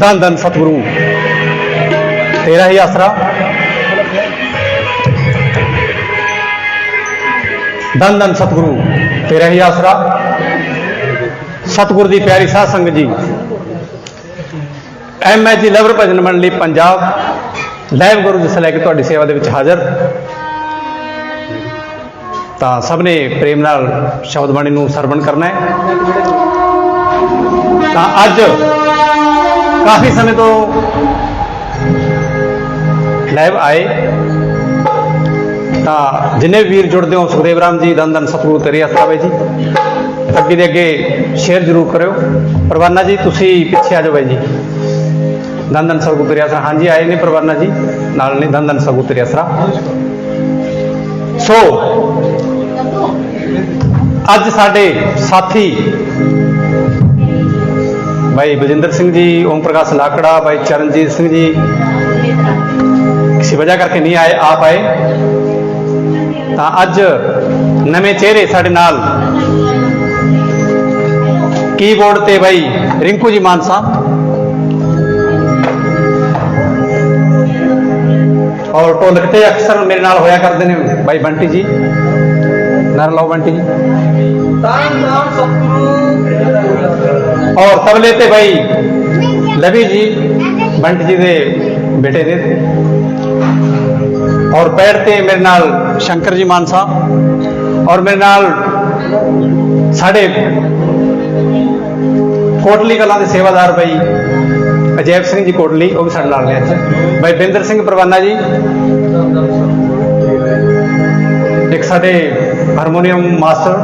धन धन सतगुरु तेरा ही आसरा, धन धन सतगुरु तेरा ही आसरा। सतगुरु की प्यारी साध संगत जी, MSG लवर भजन मंडली पंजाब लाइव गुरु जिस लैके तुहाडी सेवा दे विच हाज़र। तो सब ने प्रेम नाल शब्द बाणी नूं सरवण करना है। तो अज काफ़ी समय तो लाइव आए, तो जिन्हें भी वीर जुड़ते हो, सुखदेव राम जी धन धन सतगुरु तेरे आसरा बाई जी, अगे दे अगे शेयर जरूर करो। परवाना जी तुसी पिछे आ जाओ बाई जी, धन धन सतगुरु तेरे आसरा। हाँ जी आए ने परवाना जी, नाल ने धन धन सतगुरु तेरे आसरा। सो अज साडे साथी भाई बलजिंदर सिंह जी, ओम प्रकाश लाकड़ा, भाई चरणजीत सिंह जी किसी वजह करके नहीं आए, आप आए। तो अज नवे चेहरे साडे नाल कीबोर्ड ते भाई रिंकू जी मानसा, और ढोलक ते अक्सर मेरे नाल होया करते हैं भाई बंटी जी, नारा लाओ बंटी जी। और तबले ते भाई लवी जी, बंटी जी दे बेटे ने। और पैर ते मेरे नाल शंकर जी मानसा, और मेरे नाल साढ़े कोटली कलां दे सेवादार भाई अजैब सिंह जी कोटली, वो भी साढ़े नाल ने। अच्छा भाई बिंदर सिंह परवाना जी, एक साढ़े हारमोनीयम मास्टर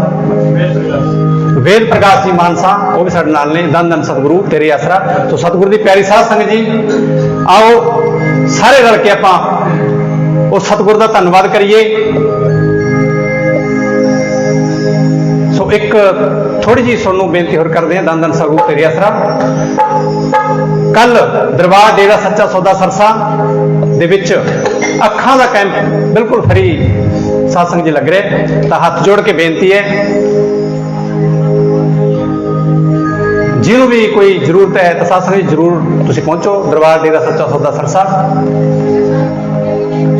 वेद प्रकाश जी मानसा, वो भी साढ़े नाल ने। धन धन सतगुरु तेरे आसरा। तो सतगुरु की प्यारी साध संगत जी, आओ सारे रल के आपां उस सतगुरु का धन्नवाद करिए। सो एक थोड़ी जी सोनू बेनती होर करते हैं, धन धन सतगुरु तेरे आसरा। कल दरबार डेरा सच्चा सौदा सरसा दे विच अखां दा कैंप बिल्कुल फ्री सत्संग जी लग रहे। तो हाथ जोड़ के बेनती है, जिन्हों भी कोई जरूरत है तो सत्संग जी जरूर तुसीं पहुंचो, दरबार डेरा सच्चा सौदा सरसा।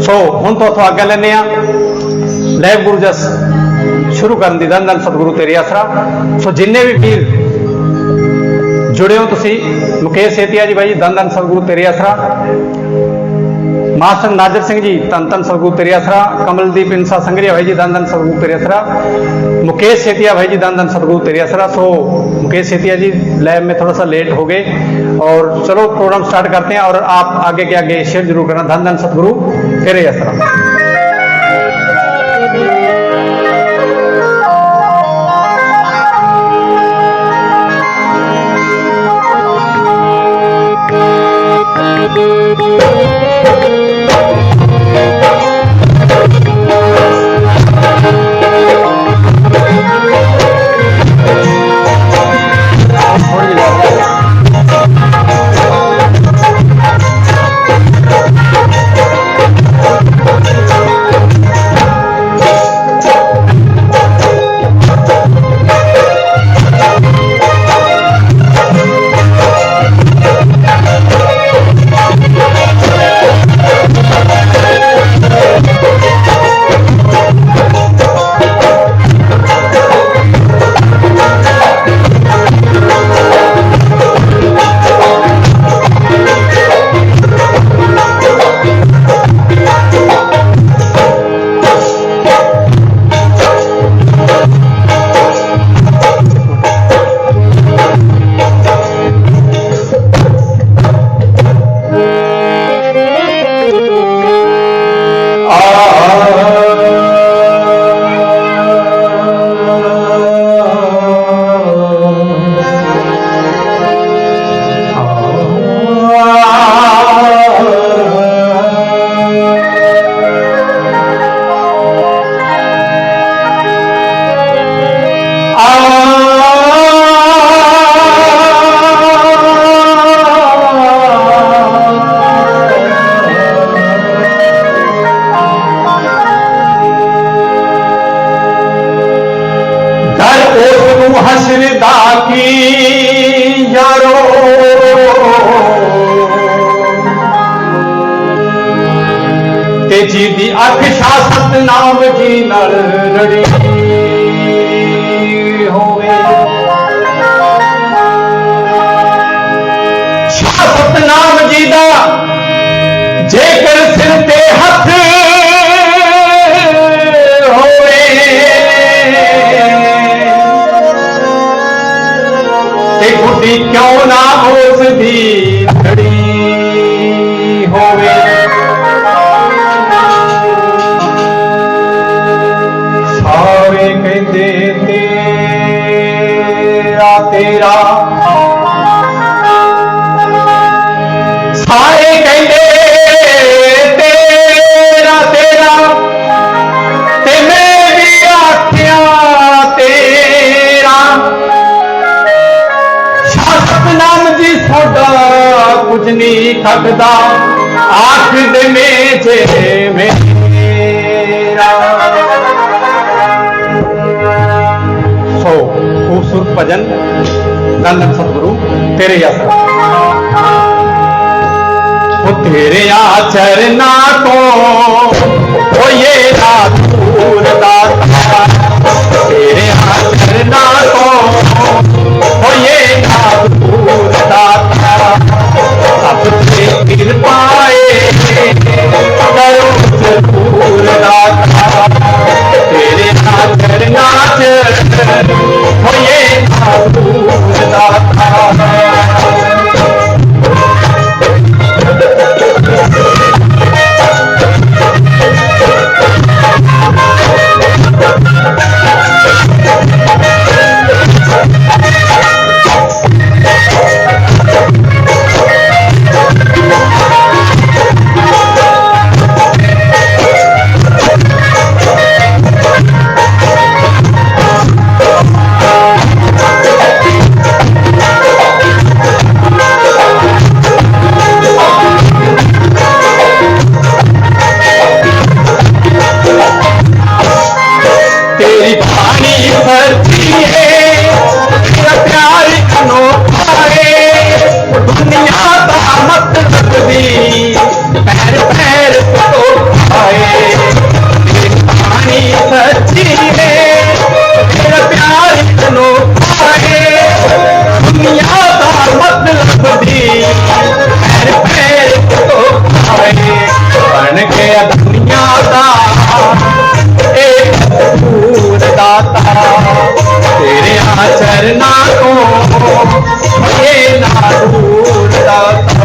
सो हुण तो उथों आग्ञा लैने आ लाइव गुरु जस शुरू करन दी। धन धन सतगुरु तेरे आसरा। सो जिन्ने भी वीर जुड़े हो तुसीं, मुकेश सेतिया जी भाई धन धन सतगुरु तेरे आसरा, मास्टर नाजर सिंह जी धन धन सतगुरु तेरे आसरा, कमलदीप इंसा संगरिया भाई जी धन धन सतगुरु तेरे आसरा, मुकेश सेतिया भाई जी धन धन सतगुरु तेरे आसरा। सो मुकेश सेतिया जी लैब में थोड़ा सा लेट हो गए, और चलो प्रोग्राम स्टार्ट करते हैं, और आप आगे के आगे शेयर जरूर करना। धन धन सतगुरु तेरे आसरा। हसरदा की यारो जी दी अख शाह सतनाम जी नाल रड़ी होवे। शाह सतनाम जी दा जेकर सिर ते हथ होवे ते गुड्डी क्यों ना उसदी लड़ी होवे। सारे कहंदे तेरा तेरा, सारे कहंदे तेरा तेरा, ते मैं भी आख्या तेरा। शाह सतनाम जी साडा कुछ नहीं थकदा, आख दे मेजे मेरा। सो खूबसूरत भजन धन धन सतगुरु तेरे आसरा। वो तेरे चरना को वो ये दूर दाता, तेरे चरना को वो ये दूर दाता। सबसे कृपाए करो जरूर दाता, तेरे चरना वो ये दूर दाता। तेरी पानी भरती है, तेरा प्यार अनोखा है, दुनिया का मतलब भी पैर पैर तो खाए। तेरी पानी भरती है, तेरा प्यार अनोखा है, दुनिया का मतलब भी पैर पैर तो खाए। बन गया दुनिया का दूर दाता, तेरे चरना को ये ना दूर दाता।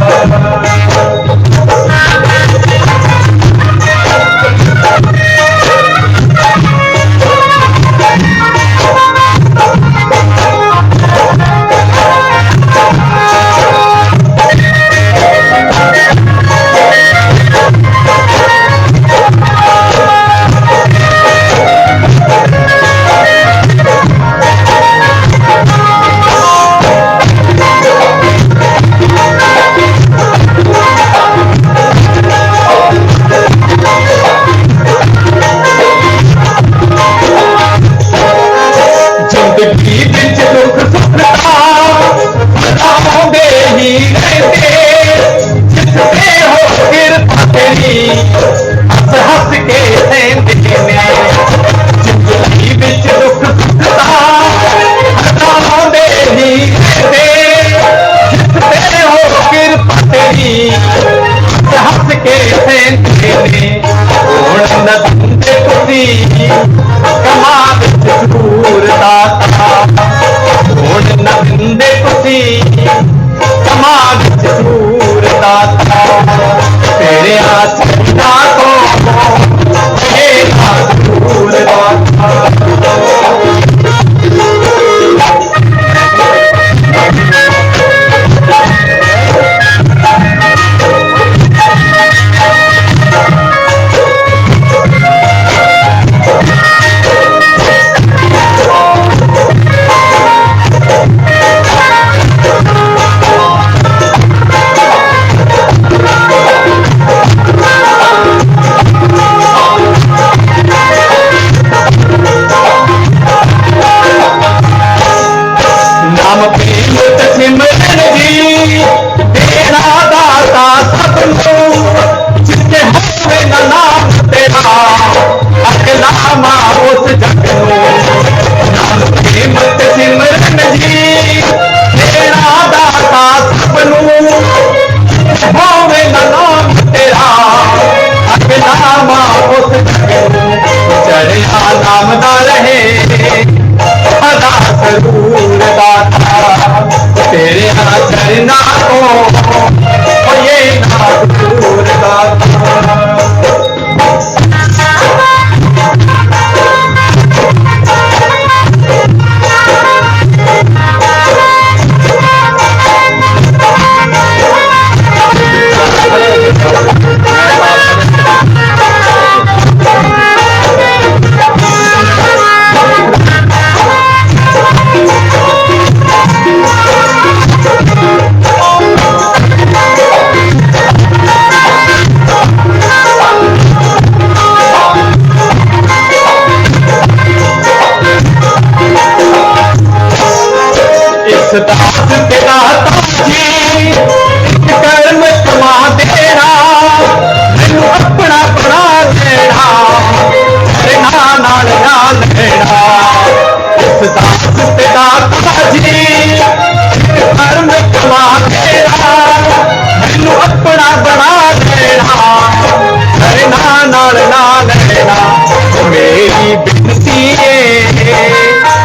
अकलामा उस जग नाम मत सिमरन जी तेरा दाता सबनू होवे ना नाम तेरा अकलामा उस जग चढ़िया नाम ना रहे सदा सरूर दाता तेरे चरना को ये ना दूर दाता। दास के दाता जी कर्म कमा देना मैनू अपना बना लेना करना नाल ना लेना। इस दास के दाता जी कर्म कमा देना मैनू अपना बना लेना करना नाल ना लेना। मेरी बिनती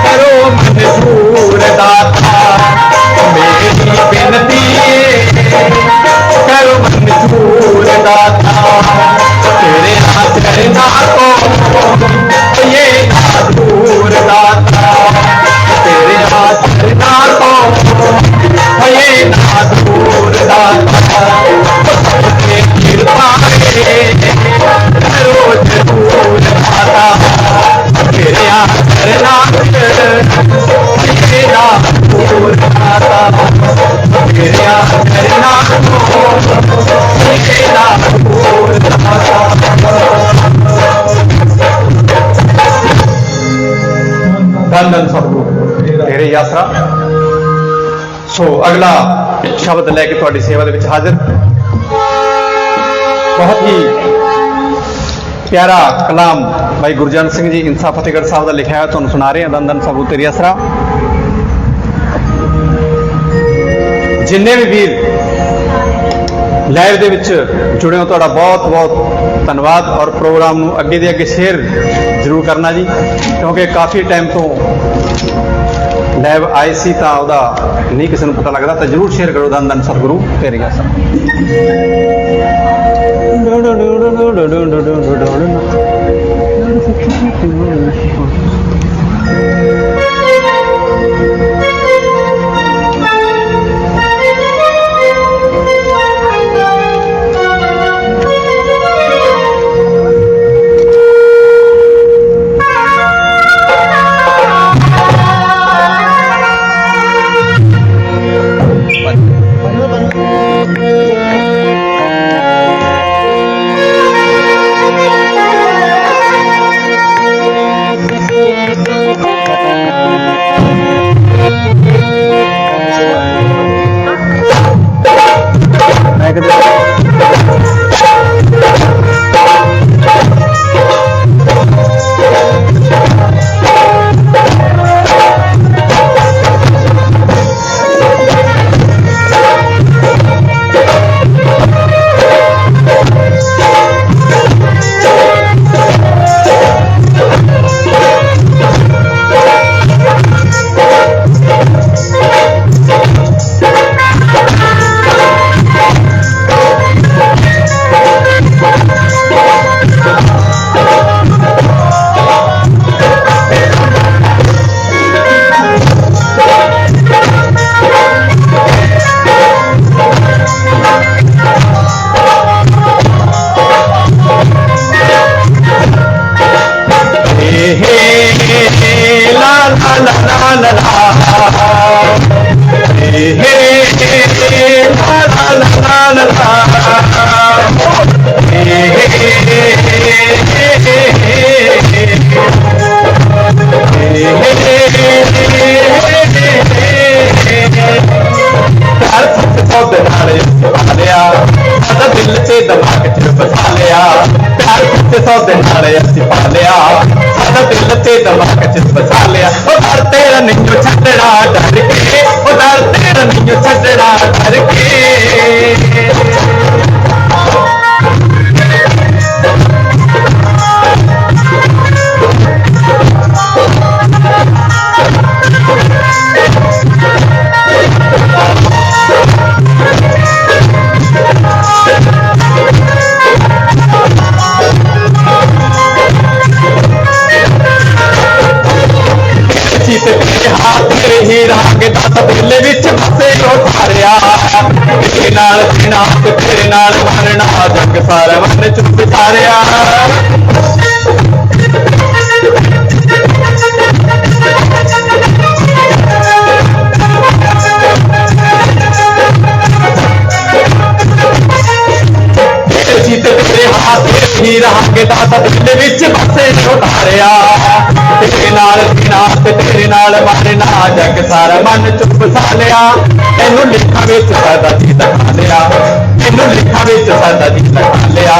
करो मंजूर दाता मेरी बिनती करो मंजूर दाता तेरे चरना को ये ना दूर दाता तेरे चरना को ये ना दूर दाता कृपा करो जरूर दाता तेरे चरना ये ना दूर दाता तेरे चरना ये ना दूर धन धन सतगुरु तेरे यात्रा। सो अगला शब्द लैके तुहाडी सेवा दे विच हाजिर बहुत ही प्यारा कलाम भाई गुरजन सिंह जी इंसा फतेहगढ़ साहब का लिखा है तुहानूं सुना रहे हैं। धन धन सतगुरु तेरे यात्रा। जिन्ने भी वीर लाइव दे विच जुड़े हो तुहाडा बहुत बहुत धन्यवाद और प्रोग्राम नूं अगे दे अगे शेयर जरूर करना जी क्योंकि काफ़ी टाइम तो लाइव आए सी तां उहदा नहीं किसी नूं पता लगदा तो जरूर शेयर करो। धन धन सतगुरु तेरे यात्रा। दिल से दिमाग च बसा लिया प्यार सौदे नाले असी पा लिया, साडा दिल ते दिमाग च बसा लिया। ओ डर तेरा नहीं छड्डना डर के, ओ डर तेरा नहीं छड्डना डर के। दिल विच बसे उतारिया, तेरे नाल जीना ते तेरे नाल मरना, जग सारा मन चुप सारिया। तेरे हाथ ही रहांगे दाता, दिल विच बसे उतारिया, तेरे नाल जीना ते तेरे नाल मरना, जग सारा मन चुप सालिया। तेनू लिखा विच सादा जी दिखा लिया, तेनू लिखा विच सादा जी दिखा लिया,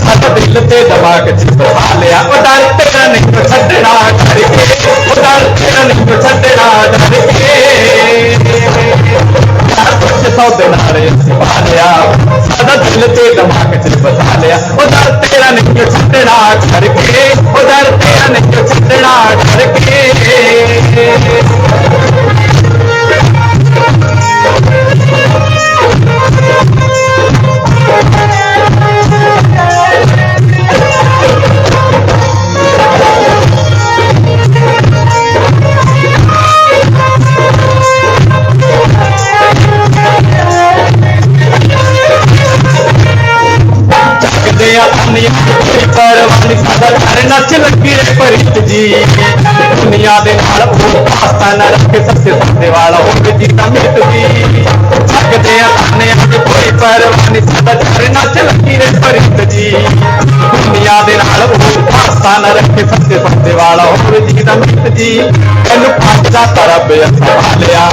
साडा दिल ते दिमाग च बसा लिया। ओ डर तेरा नहीं छड्डना डर के, ओ डर तेरा नहीं छड्डना डर के। सौदे नाल असी पा लिया, साडा दिल ते दिमाग च बसा लिया। ओ डर तेरा नहीं छड्डना डर के, ओ डर तेरा नहीं छड्डना डर के। परवानी सादा घर नच लगी रे प्रीत जी, दुनिया दे नाल पास्ता न रखे, सत्ते सत्ते वाला होवे जीता मित जी। जगदे ताने अज कोई परवानी सादा घर नच लगी रे प्रीत जी, दुनिया दे नाल पास्ता न रखे, सत्ते सत्ते वाला होवे जीता मित जी। तेनू पग दा तरब संभालिया,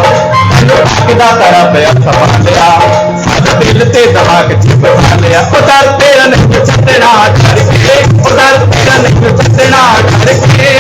तेनू पग दा तरब संभालिया, साडा दिल ते दिमाग च बसा लिया। ओ डर तेरा नहीं छड्डना डर के, ओ डर तेरा नहीं छड्डना डर के।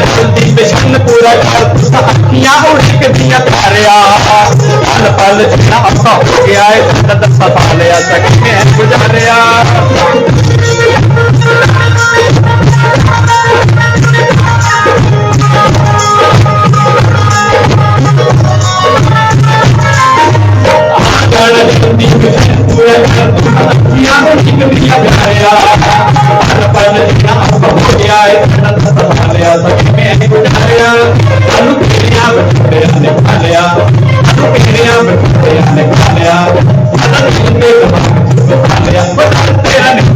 जल्दी मिशन पूरा कर, अखियां उड़क दिया तारिया, पल पल जिन्ना असा हो गया है, दसा साल या सके गुजारिया। जल्दी मिशन पूरा कर, अखियां उड़क दिया तारिया, पल पल जिन्ना असा हो गया है, दसा साल या सके गुजारिया। अनु पीड़ियां बटोरिया ने खा लिया, अनु पीड़ियां बटोरिया ने खा लिया, साडा दिल ते दिमाग च बसा लिया। ओ डर तेरा नहीं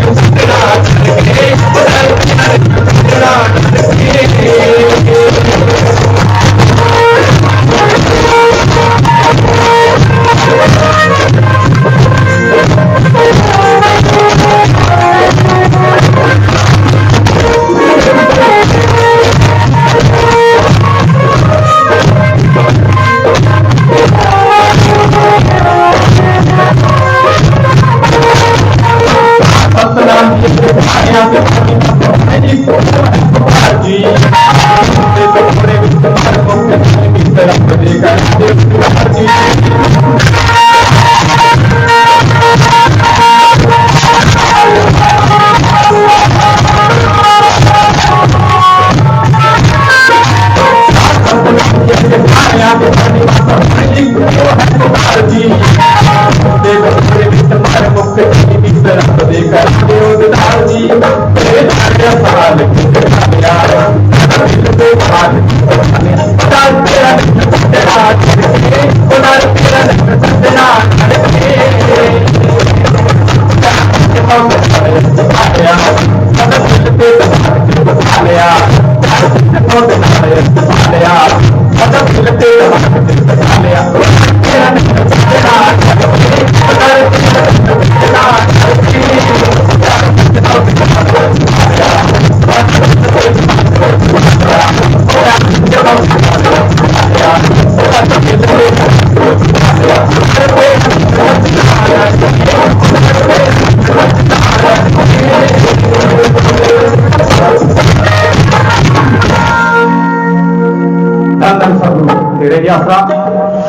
धन सतगुरु तेरे ही आसरा।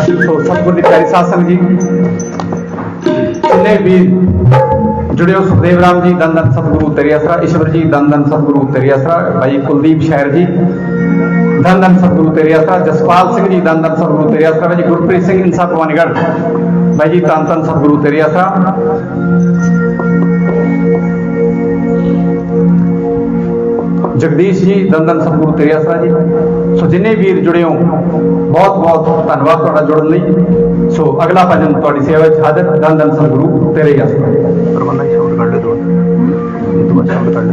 सो सतगुरु की प्यारी साध संगत जी, जिन्ने भी जुड़े हो, सुखदेव राम जी धन धन सतगुरु तेरे आसरा, ईश्वर जी धन धन सतगुरु तेरे आसरा, भाई कुलदीप शहर जी धन धन सतगुरु तेरे आसरा, जसपाल सिंह जी धन धन सतगुरु तेरे आसरा, भाई गुरप्रीत सिंह इंसा भवानीगढ़ भाई जी धन धन सतगुरु तेरे आसरा। जगदीश जी धन धन सतगुरु तेरे आसरा जी। सो जिन्ने वीर जुड़े हो बहुत बहुत धन्यवाद तुहाडा जुड़न लई। सो अगला भजन तुहाडी सेवा विच हाजिर, धन धन सतगुरु तेरे ही आसरा। प्रबंधक शब्द कर ले दो, ये तो शब्द कर ले।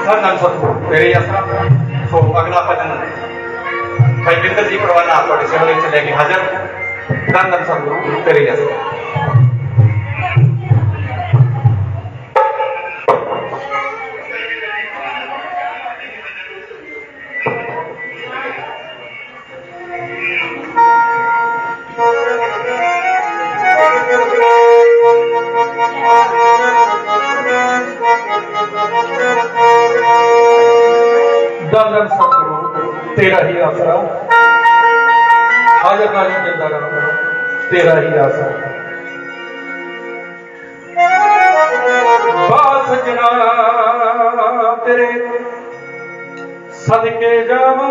ਧੰਨ ਧੰਨ ਸਤਿਗੁਰੂ ਤੇਰੀ ਆਸਰਾ। ਸੋ ਅਗਲਾ ਭਜਨ ਭਾਈ ਬਿੰਦਰ ਜੀ ਪ੍ਰਵਾਨਾ ਤੁਹਾਡੀ ਸੇਵਾ ਵਿੱਚ ਲੈ ਕੇ ਹਾਜ਼ਰ। ਧੰਨ ਧੰਨ ਸਤਿਗੁਰੂ ਤੇਰੀ ਆਸਰਾ। धन धन सतगुरु तेरा ही आसरा। हाजर नाजी जिंदा रहो तेरा ही आसरा। बास सजना तेरे सदके जावा,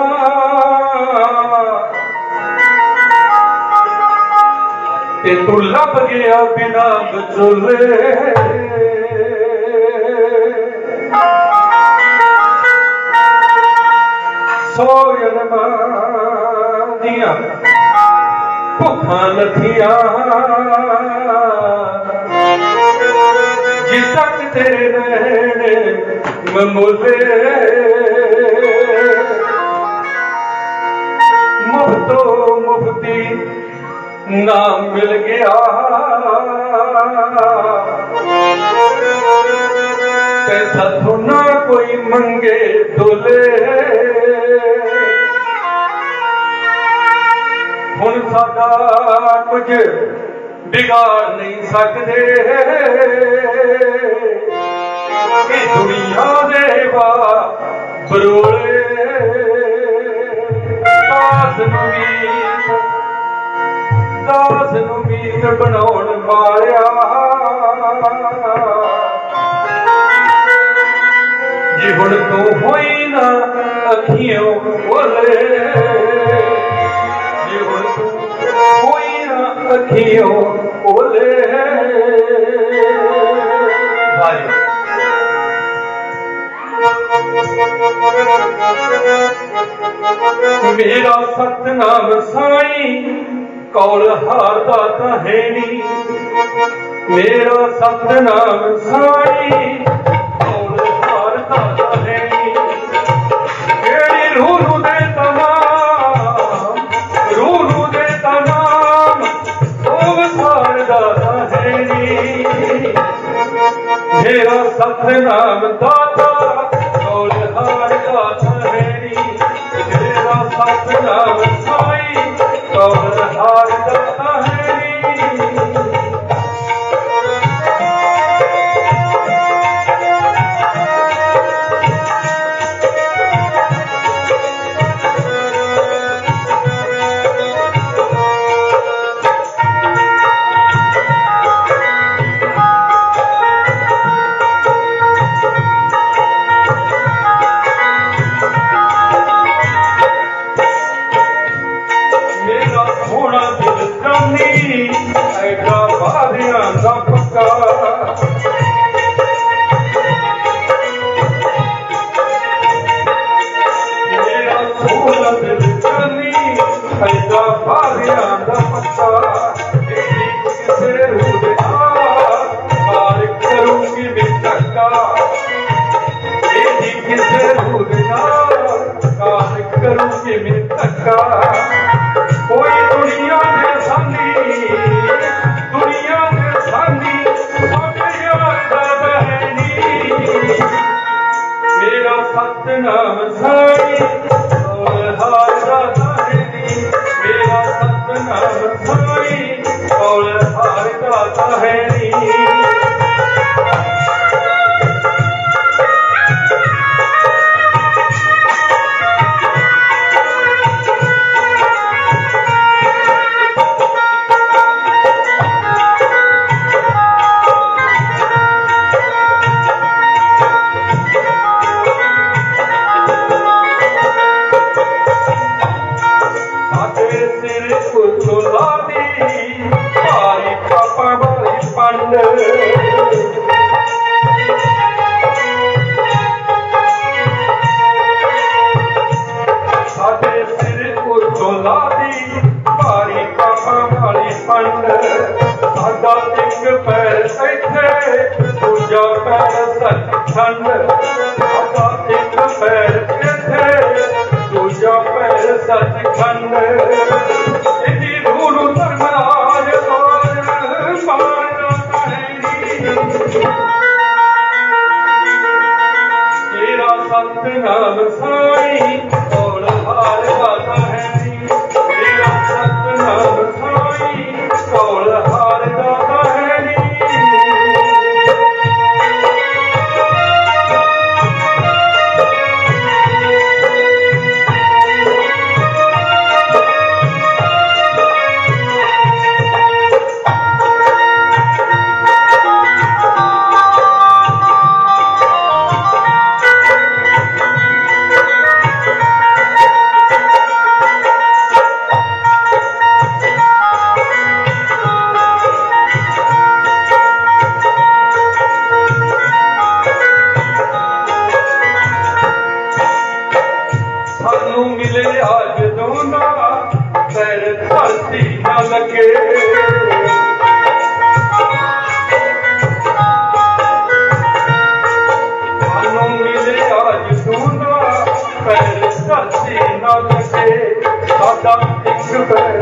ते तू लब गया बिना बचोले। सौ जन्मां दियां भुखां लथियां, जिस तक तेरे रहने ममोले। मुफ्तो मुफ्ती नाम मिल गया, पैसा तो ना कोई मंगे डोले। हुण साडा कुछ बिगाड़ नहीं सकदे, कि दुनिया दे बरोले। दास नूं मीत बनाउण वालिया, जी हुण तू होई ना अखियों ओले। जी हुण तू होई ना अखियों ओले। मेरा सतनाम साईं कौल हारदा तां है नी। मेरा सतनाम साईं कौल हारदा तां है नी। केड़ी रूह दे तमाम, रूह दे तमाम ओह हारदा तां है नी। मेरा सतनाम दाता कौल हारदा तां है नी। मेरा सतनाम साईं कौल हारदा तां है नी। कोई दुनिया दे संगी, दुनिया दे संगी है नी। मेरा सतनाम साईं कौल हारदा तां है नी। मेरा सतनाम साईं कौल हारदा तां है नी। साडे सिर उतों लादी भारी पापा वाली पंड। साडा एक पैर इत्थे दूजा पैर सचखंड। साडा सतनाम साई कौल हार गाता है नी मेरा सतनाम साई कौल हार गाता है नी सानू मिले आज दोना पैर धरती न लगे सानू मिले आज दोना पैर धरती न लगे सादा एक पैर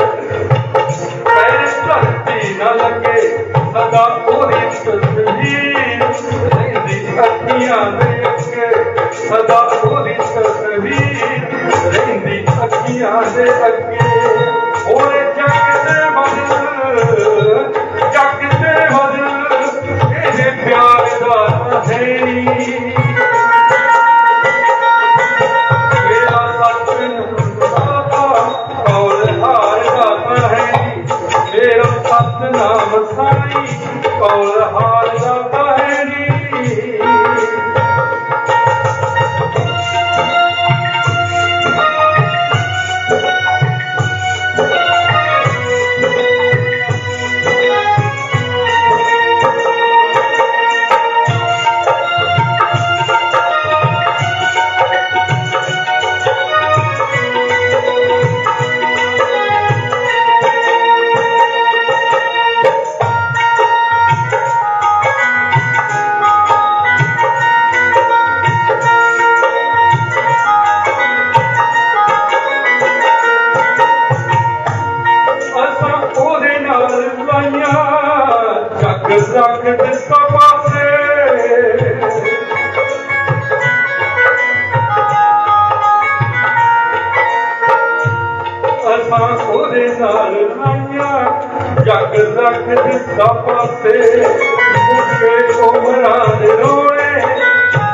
धरती न लगे सदा पूरी तस्वीर रहंदी अखियां दे अगे सदा पूरी तस्वीर रहंदी अखियां दे अगे ओए जग दे बदल ये प्यार दा है मेरा सतनाम कौल हार गाता है मेरा सतनाम साई कौल हार गाता है नी जग दिता पासे असां ओदे नाल लाइयां जग रख दिता पासे मुझे उमरां दे रोए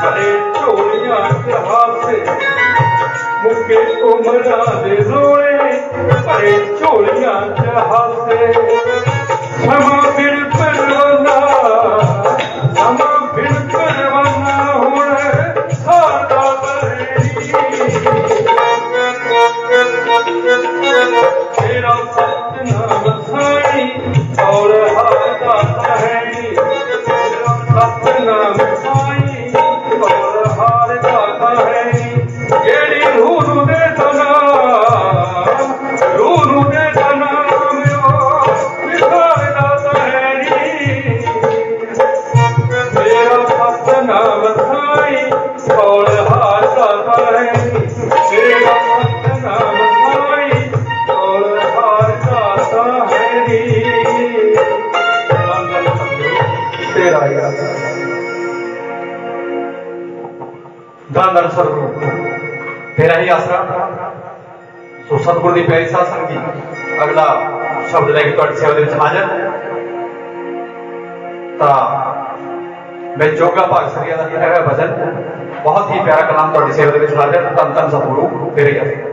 भरे झोलियां च हासे मुझे उमरां दे रोए भरे झोलियां च हासे समा फिर परवाना हुण सादा मेरा सतनाम साई कौल हार गाता है मेरा सतनाम साई कौल हार गाता है जेड़ी रूह दे सनाम विसार गाता है मेरा सतनाम साई कौल हार गाता है मेरा सतनाम साई कौल हार गाता है तेरा याद धन धन सतगुरु तेरा ही आसरा सो सतगुरु की प्यारी साध संगत अगला शब्द लैके तुहाडी सेवा दे विच हाज़र तां मैं जोगा भाग सरिया का लिखा हुआ भजन बहुत ही प्यारा कलाम तुहाडी सेवा दे विच हाज़र धन धन सतगुरु तेरे ही आसरा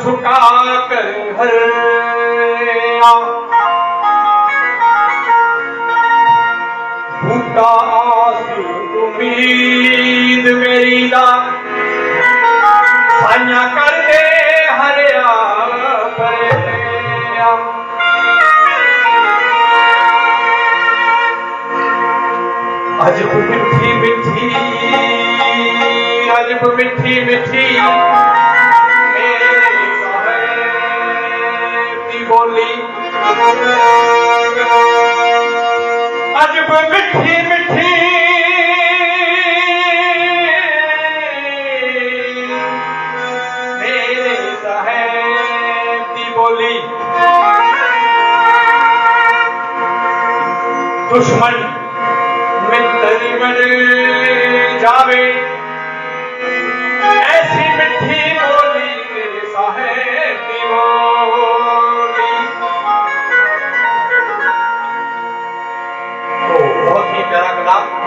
झुका कर हर भूटा आंसू उम्मीद मेरी दा साइया कर दे हरिया परे अजब मिठी मिठी अजब मिठी मिठी मेरे साहेब की बोली अजब मिठी मिठी मेरे साहेब की बोली दुश्मन मित्र मर जावे ऐसी मिठी बोली मेरे साहेब की बोली तो बहुत ही प्यारा कलाम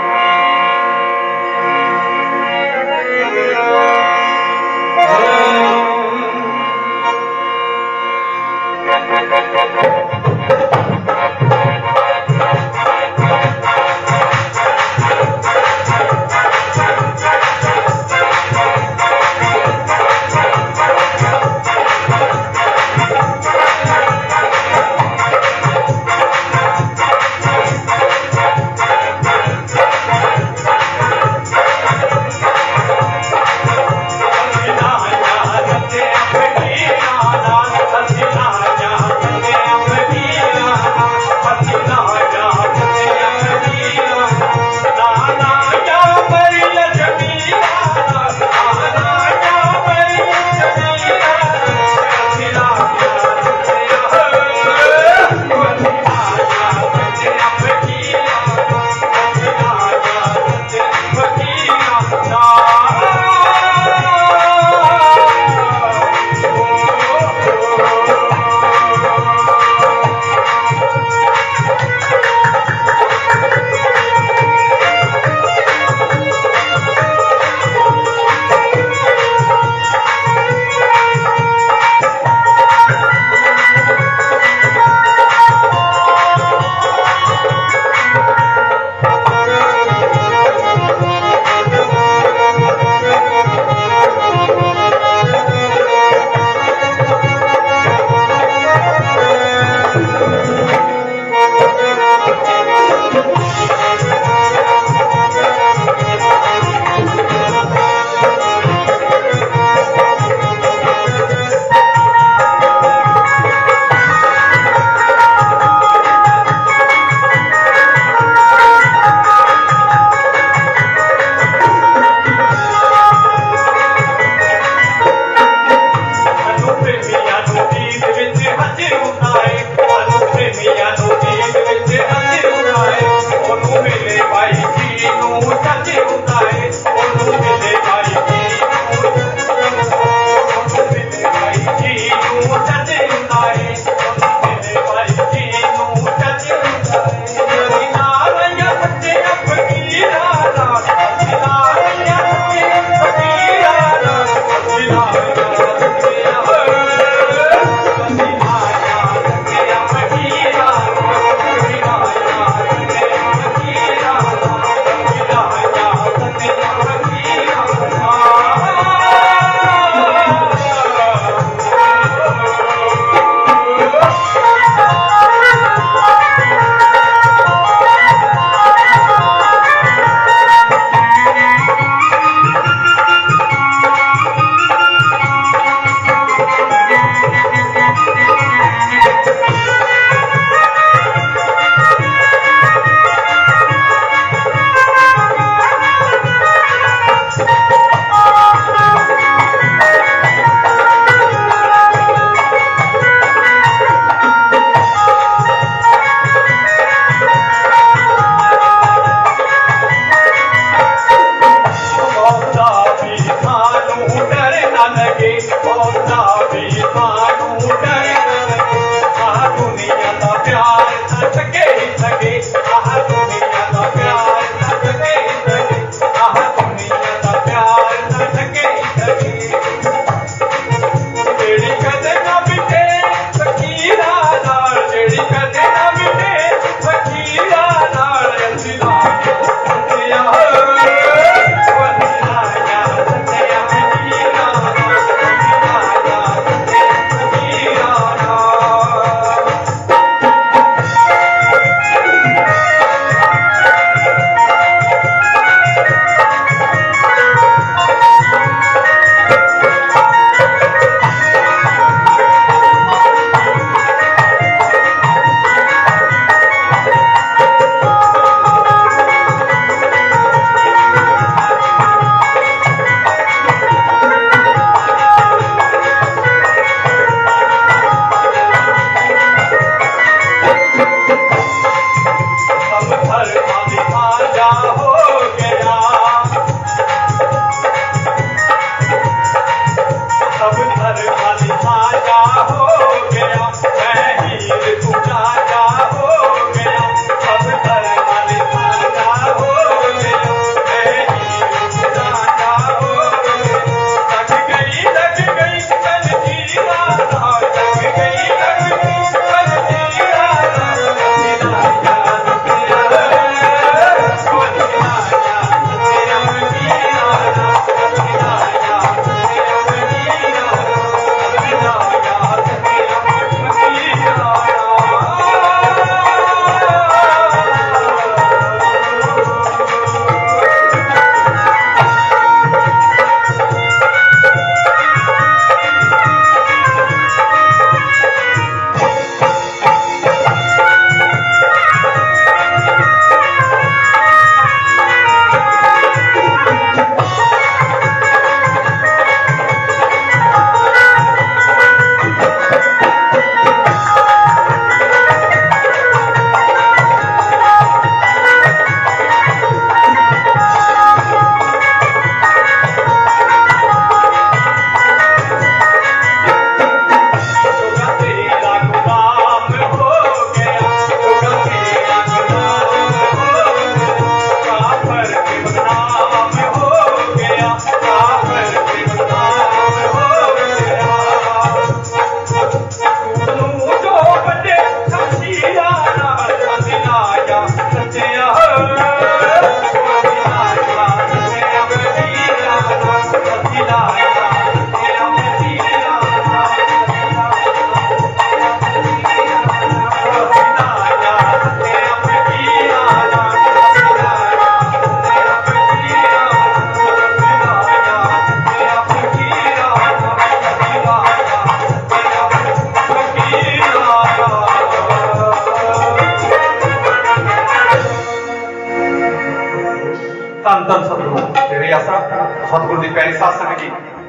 ਸਤਿਗੁਰੂ ਦੀ ਪੈਣੀ ਸਾਧ ਸੰਗਤ ਜੀ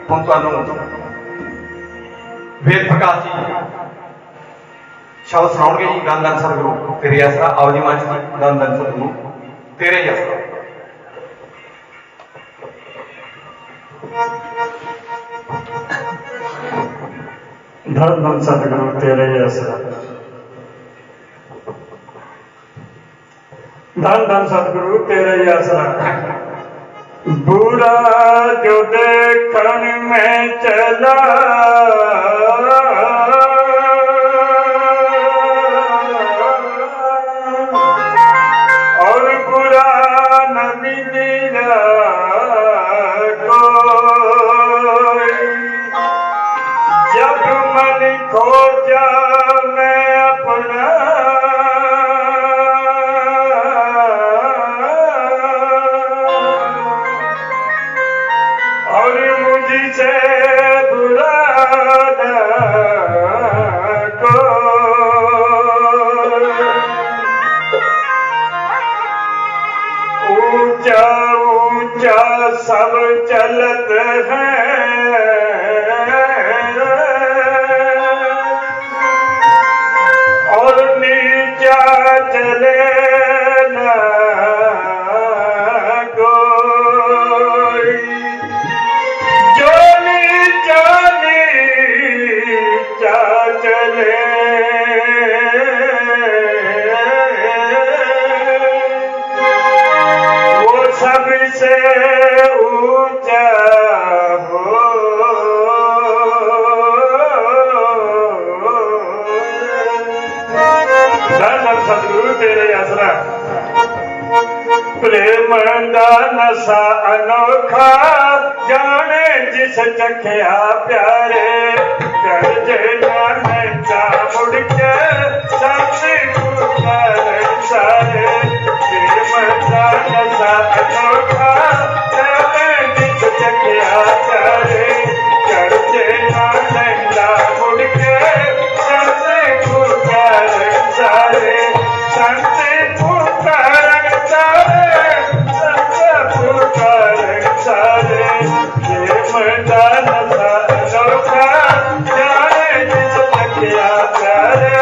ਹੁਣ ਤੁਹਾਨੂੰ ਵੇਦ ਪ੍ਰਕਾਸ਼ ਜੀ ਸ਼ਬਦ ਸੁਣਾਉਣਗੇ ਜੀ। ਧੰਨ ਧੰਨ ਸਤਿਗੁਰੂ ਤੇਰੇ ਆਸਰਾ। ਆਓ ਜੀ ਮੰਚ ਜੀ। ਧੰਨ ਧੰਨ ਸਤਿਗੁਰੂ ਤੇਰੇ ਹੀ ਆਸਰਾ। धन धन सतगुरु तेरे ही आसरा। धन धन सतगुरु तेरे ही आसरा। बुरा जो देखन में चला और बुरा न मिला जब मन खोजा मैं अपना और मुझसे बुरा न ऊंचा ऊंचा सब चलत है और नीचा चले ना कोई जो नीचा नीचा चले वो सबसे ऊंचा हो। सतगुरु तेरे आसरा। प्रेम दा नशा अनोखा जाने जिस चखिया प्यारे कर जे नानका मुड़ के सतगुरु कर सारे। प्रेम दा नशा अनोखा जाने जिस चखिया प्यारे कर जे नानका मुड़ के सतगुरु कर सारे। संत पुकार सारे संत पुकार सारे। ये मैदान सा अनोखा जाने जिस लखिया प्यारे।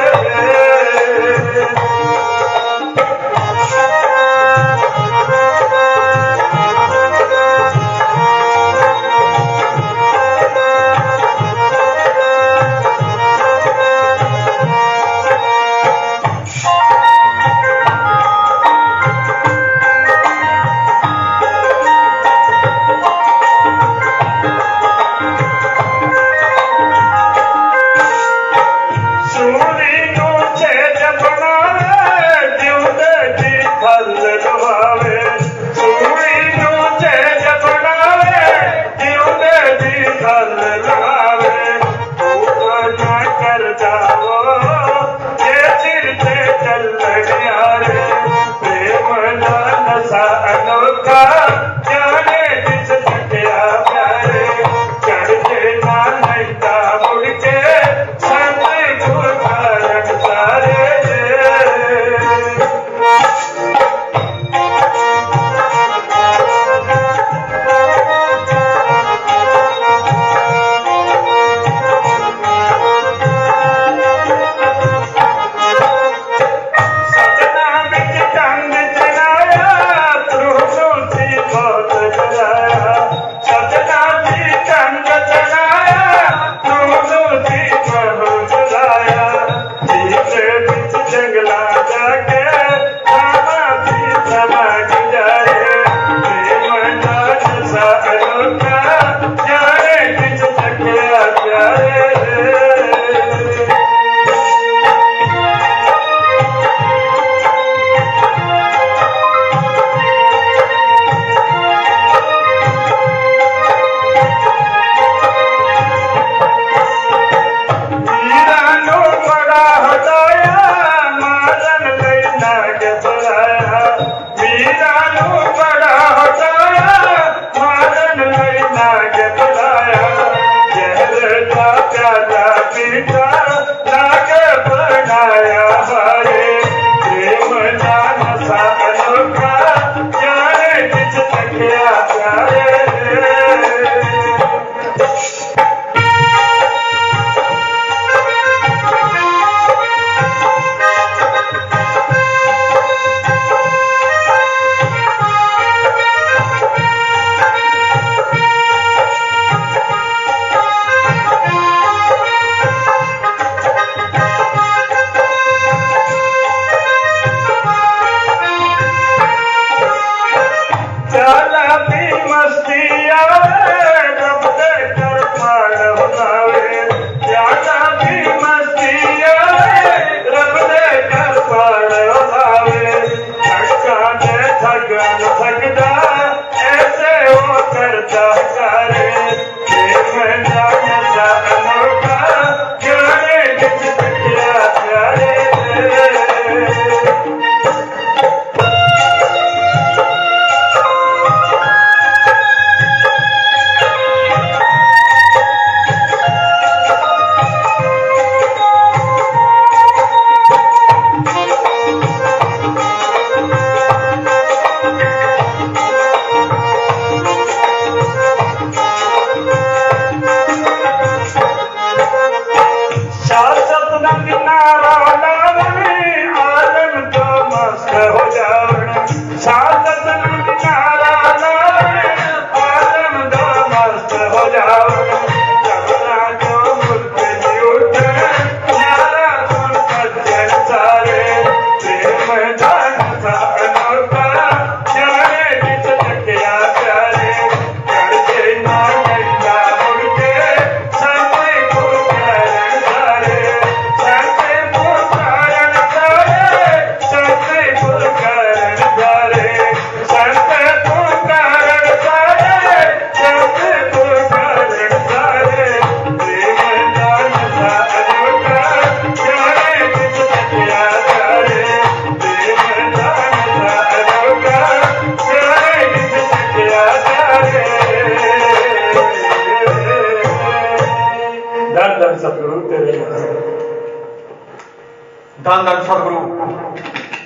ਧੰਨ ਧੰਨ ਸਤਿਗੁਰੂ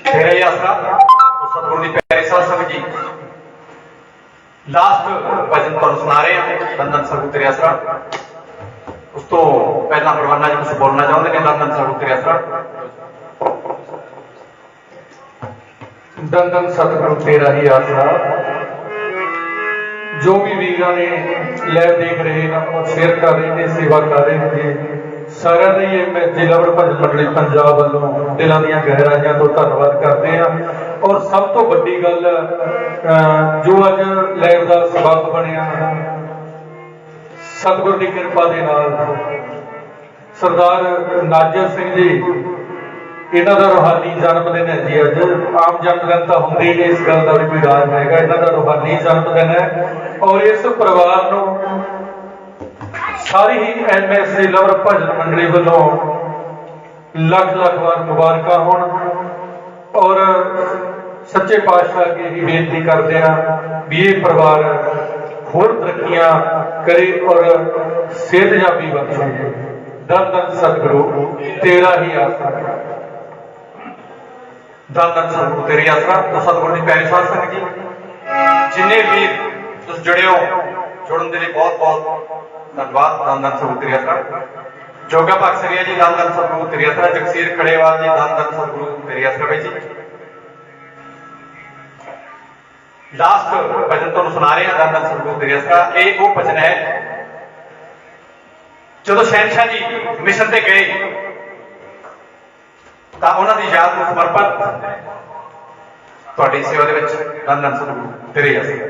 ਤੇਰਾ ਹੀ ਆਸਰਾ। ਸਤਿਗੁਰੂ ਦੀ ਪਿਆਰੀ ਸਾਧ ਸੰਗਤ ਜੀ, ਲਾਸਟ ਭਜਨ ਤੁਹਾਨੂੰ ਸੁਣਾ ਰਹੇ ਹਾਂ, ਧੰਨ ਧੰਨ ਸਤਿਗੁਰੂ ਤੇਰਾ ਆਸਰਾ। ਉਸ ਤੋਂ ਪਹਿਲਾਂ ਪਰਵਾਨਾ ਜੀ ਕੁਝ ਬੋਲਣਾ ਚਾਹੁੰਦੇ ਨੇ, ਧੰਨ ਧੰਨ ਸਤਿਗੁਰੂ ਤੇਰਾ ਆਸਰਾ। ਧੰਨ ਧੰਨ ਸਤਿਗੁਰੂ ਤੇਰਾ ਹੀ ਆਸਰਾ। ਜੋ ਵੀ ਵੀਰਾਂ ਨੇ ਲਾਈਵ ਦੇਖ ਰਹੇ ਨੇ, ਸ਼ੇਅਰ ਕਰ ਰਹੇ ਨੇ, ਸੇਵਾ ਕਰ ਰਹੇ ਨੇ, ਸਾਰਿਆਂ ਦਾ ਹੀ ਮੈਂ ਜ਼ਿਲ੍ਹਾ ਭਜਨ ਮੰਡਲੀ ਪੰਜਾਬ ਵੱਲੋਂ ਦਿਲਾਂ ਦੀਆਂ ਗਹਿਰਾਈਆਂ ਤੋਂ ਧੰਨਵਾਦ ਕਰਦੇ ਹਾਂ। ਔਰ ਸਭ ਤੋਂ ਵੱਡੀ ਗੱਲ ਜੋ ਅੱਜ ਲਾਈਵ ਦਾ ਸਬੱਬ ਬਣਿਆ, ਸਤਿਗੁਰ ਦੀ ਕਿਰਪਾ ਦੇ ਨਾਲ ਸਰਦਾਰ ਨਾਜਰ ਸਿੰਘ ਜੀ, ਇਹਨਾਂ ਦਾ ਰੂਹਾਨੀ ਜਨਮ ਦਿਨ ਹੈ ਜੀ ਅੱਜ। ਆਮ ਜਨਮ ਦਿਨ ਤਾਂ ਹੁੰਦੇ ਨੇ, ਇਸ ਗੱਲ ਦਾ ਵੀ ਕੋਈ ਰਾਜ ਹੈਗਾ, ਇਹਨਾਂ ਦਾ ਰੂਹਾਨੀ ਜਨਮ ਦਿਨ ਹੈ। ਔਰ ਇਸ ਪਰਿਵਾਰ ਨੂੰ ਸਾਰੀ ਹੀ MSA ਲਵਰ ਭਜਨ ਮੰਡਲੀ ਵੱਲੋਂ ਲੱਖ ਲੱਖ ਵਾਰ ਮੁਬਾਰਕਾਂ ਹੋਣ। ਔਰ ਸੱਚੇ ਪਾਤਸ਼ਾਹ ਅੱਗੇ ਹੀ ਬੇਨਤੀ ਕਰਦੇ ਆ ਵੀ ਇਹ ਪਰਿਵਾਰ ਹੋਰ ਤਰੱਕੀਆਂ ਕਰੇ ਔਰ ਸਿਹਤਯਾਬੀ ਬਖਸ਼ੇ। ਧੰਨ ਧੰਨ ਸਤਿਗੁਰੂ ਤੇਰਾ ਹੀ ਆਸਰਾ। ਧੰਨ ਧੰਨ ਸਤਿਗੁਰੂ ਤੇਰੀ ਆਸਰਾ। ਤਾਂ ਸਤਿਗੁਰੂ ਦੀ ਪਿਆਰੀ ਸਾਧ ਸੰਗਤ ਜੀ, ਜਿੰਨੇ ਵੀਰ ਤੁਸੀਂ ਜੁੜੇ ਹੋ, ਜੁੜਨ ਦੇ ਲਈ ਬਹੁਤ ਬਹੁਤ ਧੰਨਵਾਦ। ਧੰਨ ਧੰਨ ਸਤਿਗੁਰੂ ਤੇਰੀ ਆਸਰਾ। ਜੋਗਾ ਬਖਸ਼ਰੀਆ ਜੀ, ਧੰਨ ਧੰਨ ਸਤਿਗੁਰੂ ਤੇਰੀ ਆਸਰਾ। ਜਗਸੀਰ ਖੜੇਵਾਲ ਜੀ, ਧੰਨ ਧੰਨ ਸਤਿਗੁਰੂ ਤੇਰੀ ਆਸਰਾ ਬਾਈ ਜੀ। ਲਾਸਟ ਭਜਨ ਤੁਹਾਨੂੰ ਸੁਣਾ ਰਹੇ ਹਾਂ, ਧੰਨ ਧੰਨ ਸਤਿਗੁਰੂ ਤੇਰੀ ਆਸਰਾ। ਇਹ ਉਹ ਭਜਨ ਹੈ ਜਦੋਂ ਸ਼ਹਿਨਸ਼ਾਹ ਜੀ ਮਿਸ਼ਨ ਤੇ ਗਏ ਤਾਂ ਉਹਨਾਂ ਦੀ ਯਾਦ ਨੂੰ ਸਮਰਪਿਤ ਤੁਹਾਡੀ ਸੇਵਾ ਦੇ ਵਿੱਚ ਧੰਨ ਧੰਨ ਸਤਿਗੁਰੂ ਤੇਰੀ ਆਸਰਾ।